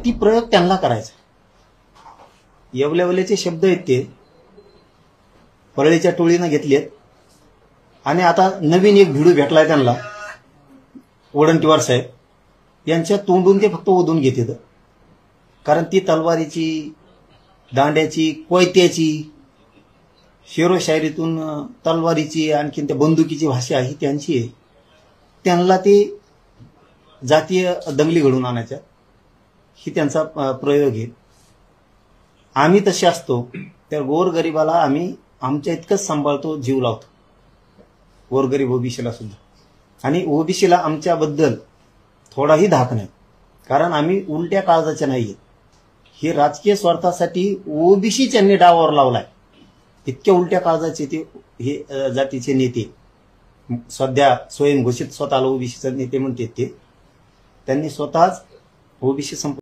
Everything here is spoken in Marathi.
ती प्रयोग त्यांना करायचा. येवल्यावल्याचे शब्द आहेत ते परळीच्या टोळीनं घेतलेत आणि आता नवीन एक भिडू भेटलाय त्यांना, वडंटीवार साहेब यांच्या तोंडून ते फक्त ओढून घेतात. कारण ती तलवारीची, दांड्याची, कोयत्याची, शेरोशायरीतून तलवारीची आणखीन त्या बंदुकीची भाषा ही त्यांची आहे. त्यांना ते जातीय दंगली घडून आणायच्या ही त्यांचा प्रयोग आहे. आम्ही तसे असतो त्या गोरगरिबाला आम्ही आमच्या इतकंच सांभाळतो, जीव लावतो, गोरगरीब ओबीसीला सुद्धा. आणि ओबीसीला आमच्याबद्दल थोडाही धाक नाही, कारण आम्ही उलट्या काळजाच्या नाहीये. हे राजकीय स्वार्थासाठी ओबीसी त्यांनी डावावर लावलाय. इतक्या उलट्या काळजाचे ते हे जातीचे नेते, सध्या स्वयंघोषित स्वतःला ओबीसीचे नेते म्हणतात ते, त्यांनी स्वतःच ओबीसी